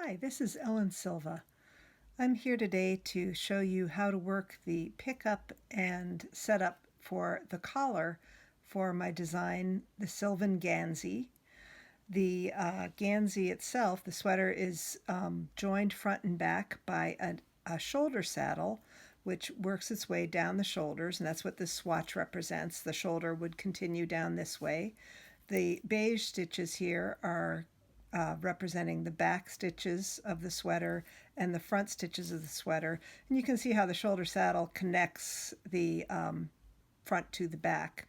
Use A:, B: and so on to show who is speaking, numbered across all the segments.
A: Hi, this is Ellen Silva. I'm here today to show you how to work the pickup and setup for the collar for my design, the Sylvan Gansey. The Gansey itself, the sweater, is joined front and back by a shoulder saddle, which works its way down the shoulders, and that's what this swatch represents. The shoulder would continue down this way. The beige stitches here are representing the back stitches of the sweater and the front stitches of the sweater. And you can see how the shoulder saddle connects the front to the back.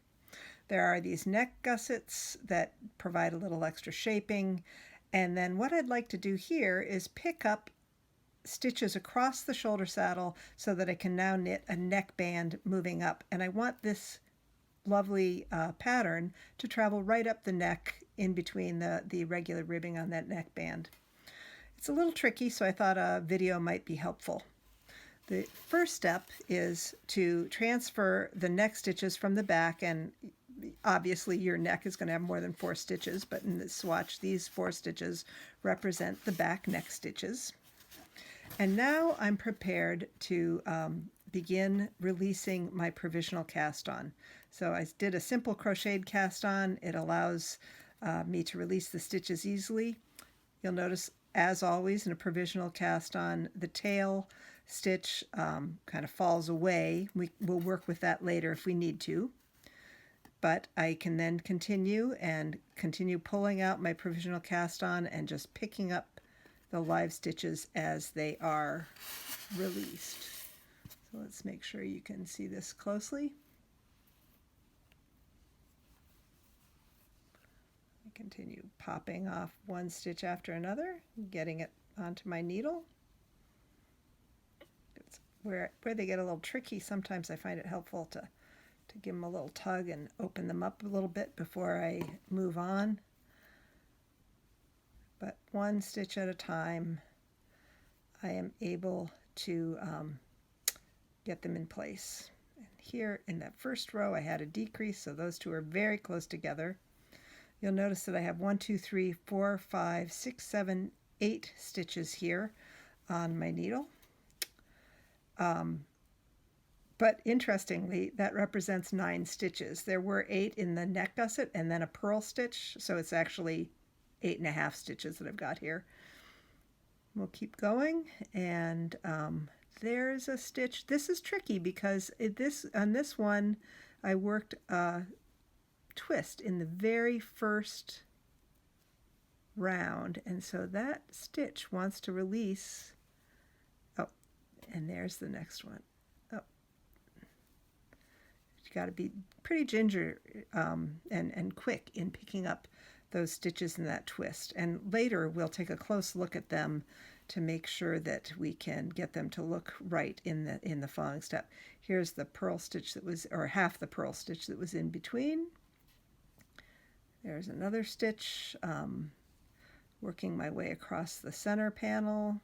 A: There are these neck gussets that provide a little extra shaping. And then what I'd like to do here is pick up stitches across the shoulder saddle so that I can now knit a neckband moving up. And I want this lovely pattern to travel right up the neck in between the regular ribbing on that neckband. It's a little tricky, so I thought a video might be helpful. The first step is to transfer the neck stitches from the back, and obviously your neck is going to have more than 4 stitches, but in this swatch these 4 stitches represent the back neck stitches. And now I'm prepared to begin releasing my provisional cast on. So I did a simple crocheted cast on. It allows me to release the stitches easily. You'll notice, as always, in a provisional cast on, the tail stitch kind of falls away. We'll work with that later if we need to. But I can then continue pulling out my provisional cast on and just picking up the live stitches as they are released. So let's make sure you can see this closely. I continue popping off one stitch after another, getting it onto my needle. It's where they get a little tricky. Sometimes I find it helpful to give them a little tug and open them up a little bit before I move on. But one stitch at a time, I am able to get them in place. And here in that first row I had a decrease, so those two are very close together. You'll notice that I have 1, 2, 3, 4, 5, 6, 7, 8 stitches here on my needle. But interestingly, that represents 9 stitches. There were 8 in the neck gusset and then a purl stitch, so it's actually 8.5 stitches that I've got here. We'll keep going, and there's a stitch. This is tricky because on this one I worked a twist in the very first round, and so that stitch wants to release. Oh, and there's the next one. Oh, you got to be pretty ginger and quick in picking up those stitches in that twist, and later we'll take a close look at them to make sure that we can get them to look right in the following step. Here's the purl stitch that was, or half the purl stitch that was in between. There's another stitch, working my way across the center panel.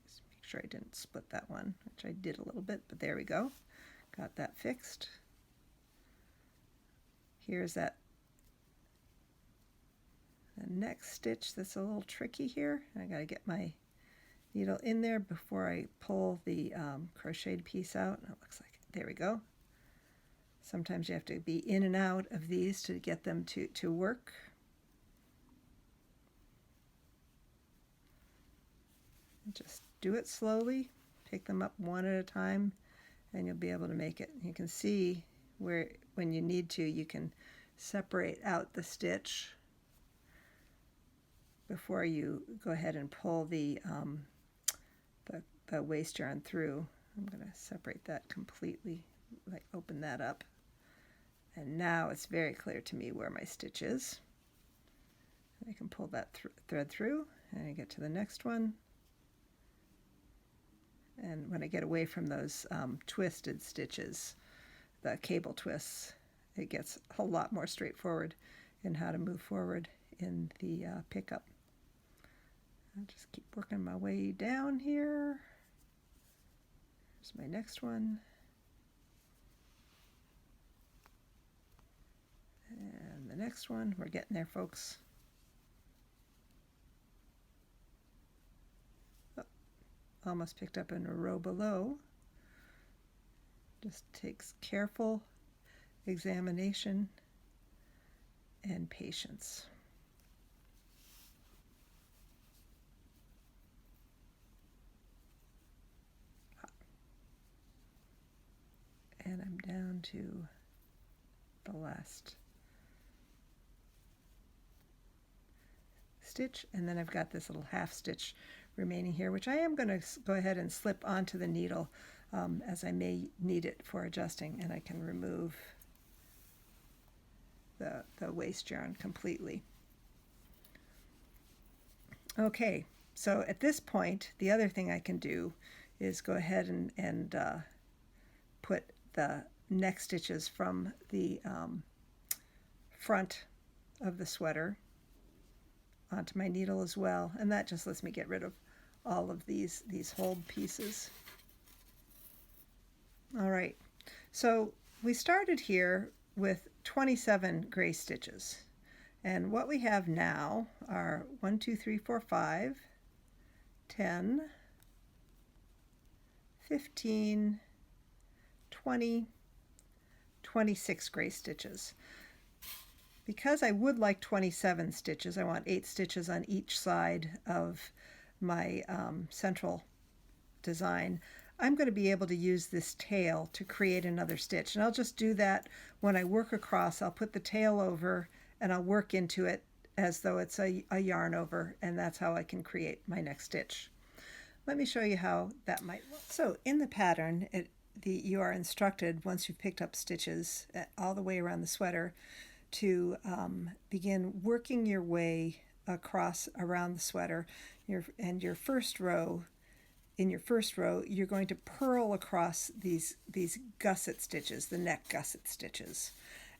A: Just make sure I didn't split that one, which I did a little bit, but there we go. Got that fixed. Here's the next stitch that's a little tricky here. I got to get my needle in there before I pull the crocheted piece out. It looks like, there we go. Sometimes you have to be in and out of these to get them to work. Just do it slowly, pick them up one at a time, and you'll be able to make it. You can see where, when you need to, you can separate out the stitch before you go ahead and pull the waist yarn through. I'm going to separate that completely, like open that up. And now it's very clear to me where my stitch is. I can pull that thread through, and I get to the next one. And when I get away from those twisted stitches, the cable twists, it gets a lot more straightforward in how to move forward in the pickup. I'll just keep working my way down here. Here's my next one. And the next one, we're getting there, folks. almost picked up in a row below. Just takes careful examination and patience. And I'm down to the last stitch, and then I've got this little half stitch remaining here, which I am going to go ahead and slip onto the needle as I may need it for adjusting, and I can remove the waste yarn completely. Okay, so at this point, the other thing I can do is go ahead and put the neck stitches from the front of the sweater onto my needle as well, and that just lets me get rid of all of these hold pieces. All right, so we started here with 27 gray stitches, and what we have now are 1, 2, 3, 4, 5, 10, 15, 20, 26 gray stitches. Because I would like 27 stitches, I want 8 stitches on each side of my central design, I'm going to be able to use this tail to create another stitch. And I'll just do that when I work across. I'll put the tail over and I'll work into it as though it's a yarn over, and that's how I can create my next stitch. Let me show you how that might look. So in the pattern, you are instructed, once you've picked up stitches all the way around the sweater, to begin working your way across around the sweater. In your first row, you're going to purl across these gusset stitches, the neck gusset stitches.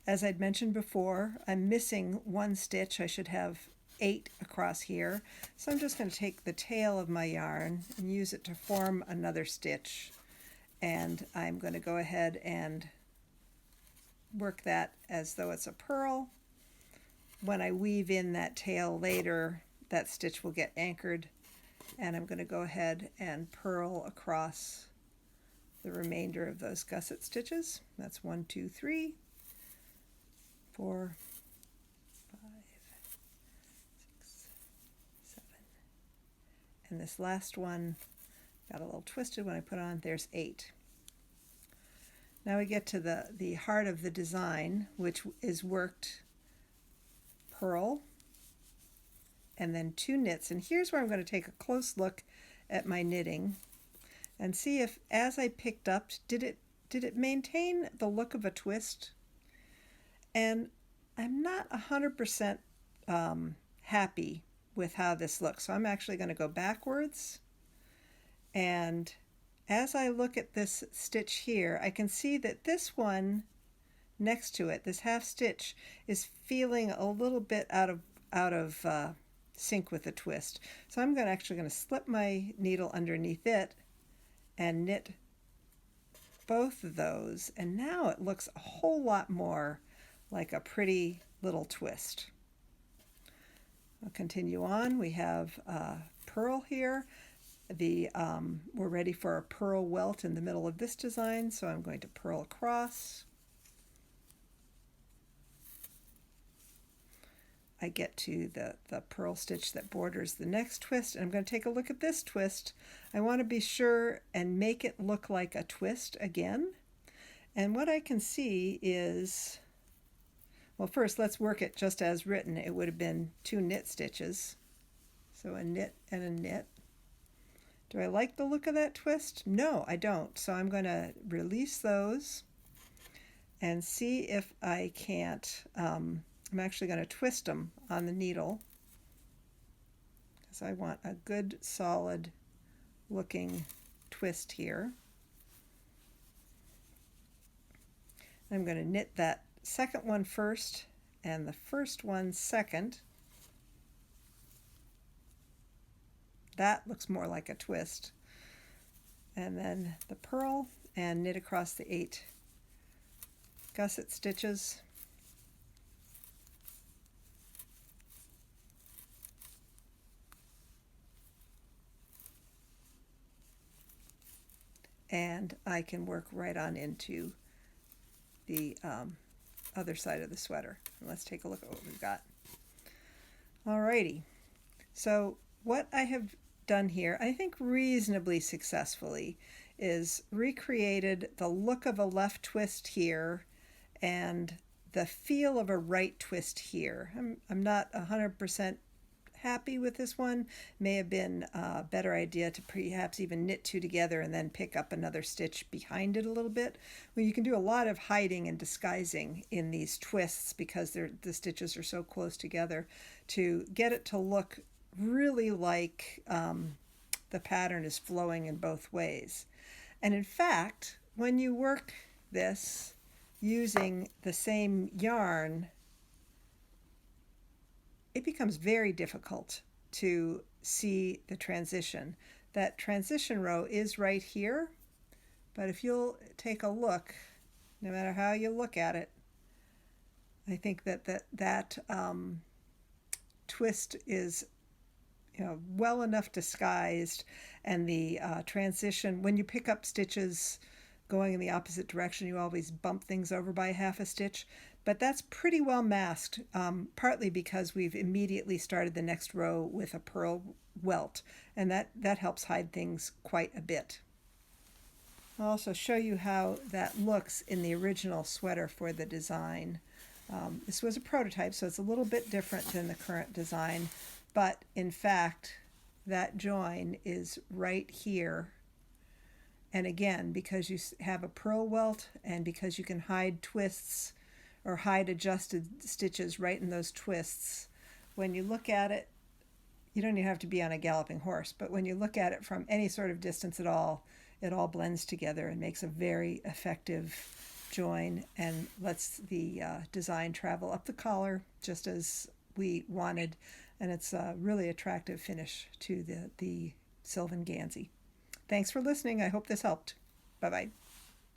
A: As I'd mentioned before, I'm missing one stitch. I should have 8 across here. So I'm just going to take the tail of my yarn and use it to form another stitch. And I'm going to go ahead and work that as though it's a purl. When I weave in that tail later, that stitch will get anchored, and I'm going to go ahead and purl across the remainder of those gusset stitches. That's 1, 2, 3, 4, 5, 6, 7. And this last one got a little twisted when I put it on. There's 8. Now we get to the heart of the design, which is worked purl and then 2 knits. And here's where I'm going to take a close look at my knitting and see if, as I picked up, did it maintain the look of a twist? And I'm not 100% happy with how this looks, so I'm actually going to go backwards, and as I look at this stitch here, I can see that this one next to it, this half stitch, is feeling a little bit out of sync with the twist. So I'm actually going to slip my needle underneath it and knit both of those, and now it looks a whole lot more like a pretty little twist. I'll continue on. We have purl here. We're ready for a purl welt in the middle of this design, so I'm going to purl across. I get to the purl stitch that borders the next twist, and I'm going to take a look at this twist. I want to be sure and make it look like a twist again. And what I can see is, well, first let's work it just as written. It would have been 2 knit stitches. So a knit and a knit. Do I like the look of that twist? No, I don't. So I'm going to release those and see if I can't, I'm actually going to twist them on the needle because I want a good solid looking twist here. I'm going to knit that second one first and the first one second. That looks more like a twist. And then the purl and knit across the 8 gusset stitches. and I can work right on into the other side of the sweater. Let's take a look at what we've got. Alrighty, so what I have done here, I think reasonably successfully, is recreated the look of a left twist here and the feel of a right twist here. I'm not 100% happy with this one. May have been a better idea to perhaps even knit two together and then pick up another stitch behind it a little bit. Well, you can do a lot of hiding and disguising in these twists because the stitches are so close together to get it to look really like the pattern is flowing in both ways. And in fact, when you work this using the same yarn, it becomes very difficult to see the transition. That transition row is right here, but if you'll take a look, no matter how you look at it, I think that twist is well enough disguised, and the transition, when you pick up stitches going in the opposite direction, you always bump things over by half a stitch. But that's pretty well masked, partly because we've immediately started the next row with a purl welt, and that helps hide things quite a bit. I'll also show you how that looks in the original sweater for the design. This was a prototype, so it's a little bit different than the current design, but in fact, that join is right here. And again, because you have a purl welt and because you can hide twists or hide adjusted stitches right in those twists, when you look at it, you don't even have to be on a galloping horse, but when you look at it from any sort of distance at all, it all blends together and makes a very effective join and lets the design travel up the collar just as we wanted, and it's a really attractive finish to the Sylvan Gansey. Thanks for listening. I hope this helped. Bye-bye.